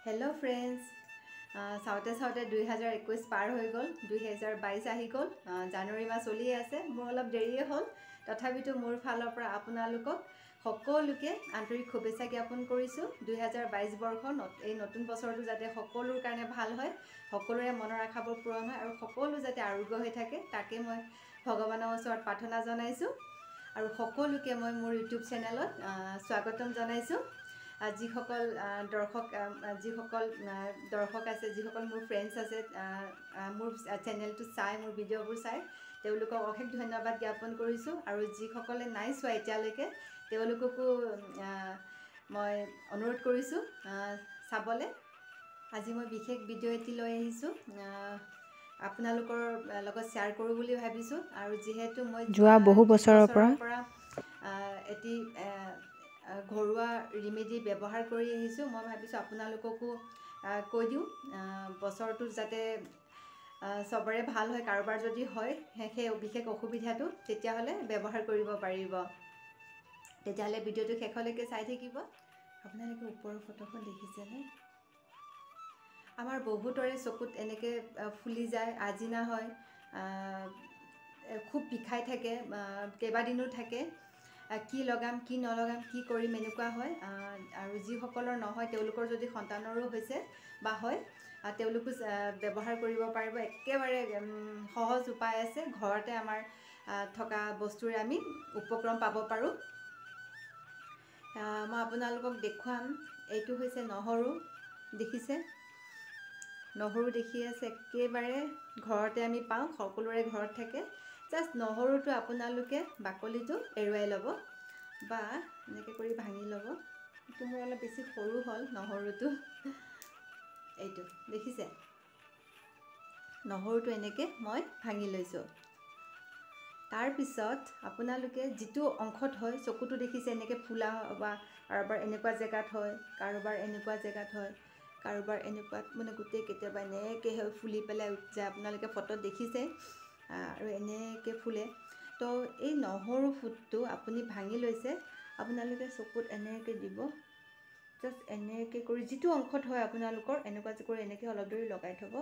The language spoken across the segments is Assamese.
Hello friends, চাওঁতে 2021 পাৰ হৈ গ'ল 2022 আহি গ'ল জানুৱাৰী মাহ চলি আছে মোৰ অলপ দেৰিয়ে হ'ল তথাপিতো মোৰ ফালৰ পৰা আপোনালোকক সকলোকে আন্তৰিক শুভেচ্ছা জ্ঞাপন কৰিছোঁ 2022 বৰ্ষ এই নতুন বছৰটো যাতে সকলোৰ কাৰণে ভাল হয় সকলোৰে মনৰ আশাবোৰ পূৰণ হয় আৰু সকলো যাতে আৰোগ্য হৈ থাকে তাকে মই ভগৱানৰ ওচৰত প্ৰাৰ্থনা জনাইছোঁ আৰু সকলোকে মই মোৰ ইউটিউব চেনেলত স্বাগতম জনাইছোঁ যিসকল দৰ্শক আছে যিসকল মোৰ ফ্ৰেণ্ডছ আছে মোৰ চেনেলটো চাই মোৰ ভিডিঅ'বোৰ চাই তেওঁলোকক অশেষ ধন্যবাদ জ্ঞাপন কৰিছোঁ আৰু যিসকলে নাই চোৱা এতিয়ালৈকে তেওঁলোককো মই অনুৰোধ কৰিছোঁ চাবলৈ আজি মই বিশেষ ভিডিঅ' এটি লৈ আহিছোঁ আপোনালোকৰ লগত শ্বেয়াৰ কৰোঁ বুলি ভাবিছোঁ আৰু যিহেতু মই যোৱা বহু বছৰৰ পৰা এটি ঘৰুৱা ৰিমেডি ব্যৱহাৰ কৰি আহিছোঁ মই ভাবিছোঁ আপোনালোককো কৈ দিওঁ বছৰটো যাতে সবৰে ভাল হয় কাৰোবাৰ যদি হয় সেই বিশেষ অসুবিধাটো তেতিয়াহ'লে ব্যৱহাৰ কৰিব পাৰিব তেতিয়াহ'লে ভিডিঅ'টো শেষলৈকে চাই থাকিব আপোনালোকে ওপৰৰ ফটোখন দেখিছেনে আমাৰ বহুতৰে চকুত এনেকৈ ফুলি যায় আজিনা হয় খুব বিষাই থাকে কেইবাদিনো থাকে কি লগাম কি নলগাম কি কৰিম এনেকুৱা হয় আৰু যিসকলৰ নহয় তেওঁলোকৰ যদি সন্তানৰো হৈছে বা হয় তেওঁলোকো ব্যৱহাৰ কৰিব পাৰিব একেবাৰে সহজ উপায় আছে ঘৰতে আমাৰ থকা বস্তুৰে আমি উপক্ৰম পাব পাৰোঁ মই আপোনালোকক দেখুৱাম এইটো হৈছে নহৰু দেখিছে নহৰু দেখি আছে একেবাৰে ঘৰতে আমি পাওঁ সকলোৰে ঘৰত থাকে জাষ্ট নহৰুটো আপোনালোকে বাকলিটো এৰুৱাই ল'ব বা এনেকৈ কৰি ভাঙি ল'ব এইটো মোৰ অলপ বেছি সৰু হ'ল নহৰুটো এইটো দেখিছে নহৰুটো এনেকৈ মই ভাঙি লৈছোঁ তাৰপিছত আপোনালোকে যিটো অংশত হয় চকুটো দেখিছে এনেকৈ ফুলা বা কাৰোবাৰ এনেকুৱা জেগাত হয় কাৰোবাৰ এনেকুৱা জেগাত হয় কাৰোবাৰ এনেকুৱাত মানে গোটেই কেতিয়াবা এনেকৈ হৈ ফুলি পেলাই যায় আপোনালোকে ফটোত দেখিছে আৰু এনেকৈ ফুলে তো এই নহৰু ফুটটো আপুনি ভাঙি লৈছে আপোনালোকে চকুত এনেকৈ দিব জাষ্ট এনেকৈ কৰি যিটো অংশত হয় আপোনালোকৰ এনেকুৱা কৰি এনেকৈ অলপ দেৰি লগাই থ'ব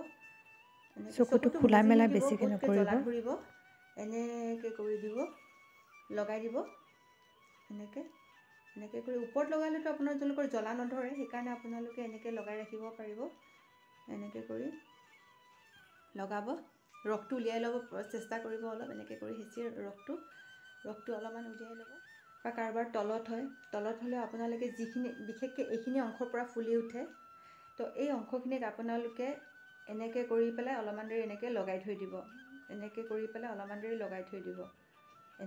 চকুটো খোলা মেলা বেছিকৈ জ্বলা নকৰিব ধৰিব এনেকৈ কৰি দিব লগাই দিব এনেকৈ কৰি ওপৰত লগালেতো আপোনালোকৰ জ্বলা নধৰে সেইকাৰণে আপোনালোকে এনেকৈ লগাই ৰাখিব পাৰিব এনেকৈ কৰি লগাব ৰসটো উলিয়াই ল'ব চেষ্টা কৰিব অলপ এনেকৈ কৰি হেঁচি ৰসটো অলপমান উলিয়াই ল'ব বা কাৰোবাৰ তলত হ'লে আপোনালোকে যিখিনি বিশেষকৈ এইখিনি অংশৰ পৰা ফুলি উঠে তো এই অংশখিনিত আপোনালোকে এনেকৈ কৰি পেলাই অলপমান দেৰি এনেকৈ লগাই থৈ দিব এনেকৈ কৰি পেলাই অলপমান দেৰি লগাই থৈ দিব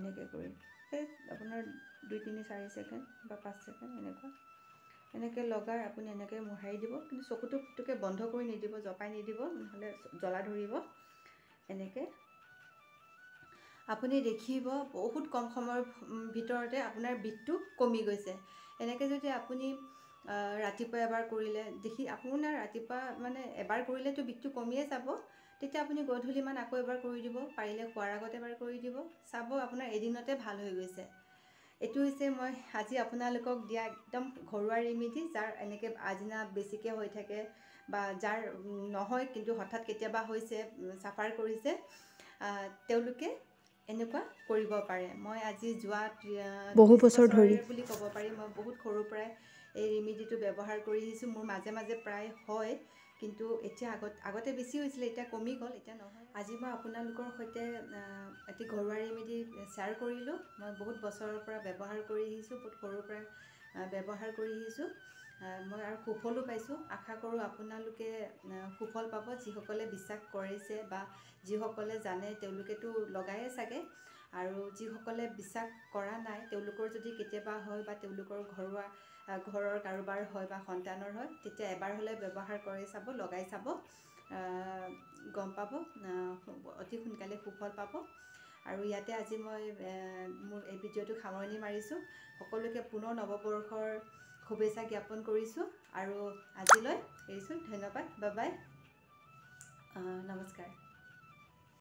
এনেকৈ কৰি এই আপোনাৰ 2-3-4 ছেকেণ্ড বা 5 ছেকেণ্ড এনেকৈ লগাই আপুনি এনেকৈ মোহাৰি দিব কিন্তু চকুটো পুতুকৈ বন্ধ কৰি নিদিব জপাই নিদিব নহ'লে জ্বলা ধৰিব এনেকৈ আপুনি দেখিব বহুত কম সময়ৰ ভিতৰতে আপোনাৰ বিষটো কমি গৈছে এনেকৈ যদি আপুনি ৰাতিপুৱা এবাৰ কৰিলে আপোনাৰ ৰাতিপুৱা মানে এবাৰ কৰিলেতো বিষটো কমিয়ে যাব তেতিয়া আপুনি গধূলিমান আকৌ এবাৰ কৰি দিব পাৰিলে খোৱাৰ আগত এবাৰ কৰি দিব চাব আপোনাৰ এদিনতে ভাল হৈ গৈছে এইটো হৈছে মই আজি আপোনালোকক দিয়া একদম ঘৰুৱা ৰেমেডি যাৰ এনেকৈ আজিনা বেছিকৈ হৈ থাকে বা যাৰ নহয় কিন্তু হঠাৎ কেতিয়াবা হৈছে চাফাৰ কৰিছে তেওঁলোকে এনেকুৱা কৰিব পাৰে মই আজি যোৱা বহু বছৰ ধৰি বুলি ক'ব পাৰি মই বহুত সৰুৰ পৰাই এই ৰেমেডিটো ব্যৱহাৰ কৰি আহিছোঁ মোৰ মাজে মাজে প্ৰায় হয় কিন্তু এতিয়া আগতে বেছি হৈছিলে এতিয়া কমি গ'ল এতিয়া নহয় আজি মই আপোনালোকৰ সৈতে এটি ঘৰুৱা ৰেমেডি শ্বেয়াৰ কৰিলোঁ মই বহুত বছৰৰ পৰা ব্যৱহাৰ কৰি আহিছোঁ বহুত সৰুৰ পৰা ব্যৱহাৰ কৰি আহিছোঁ মই আৰু সুফলো পাইছোঁ আশা কৰোঁ আপোনালোকে সুফল পাব যিসকলে বিশ্বাস কৰিছে বা যিসকলে জানে তেওঁলোকেতো লগায়ে চাগে আৰু যিসকলে বিশ্বাস কৰা নাই তেওঁলোকৰ যদি কেতিয়াবা হয় বা তেওঁলোকৰ ঘৰৰ কাৰোবাৰ হয় বা সন্তানৰ হয় তেতিয়া এবাৰ হ'লে ব্যৱহাৰ কৰি চাব লগাই চাব গম পাব অতি সোনকালে সুফল পাব আৰু ইয়াতে আজি মই মোৰ এই ভিডিঅ'টো সামৰণি মাৰিছোঁ সকলোকে পুনৰ নৱবৰ্ষৰ শুভেচ্ছা জ্ঞাপন কৰিছোঁ আৰু আজিলৈ এৰিছোঁ ধন্যবাদ বাই বাই নমস্কাৰ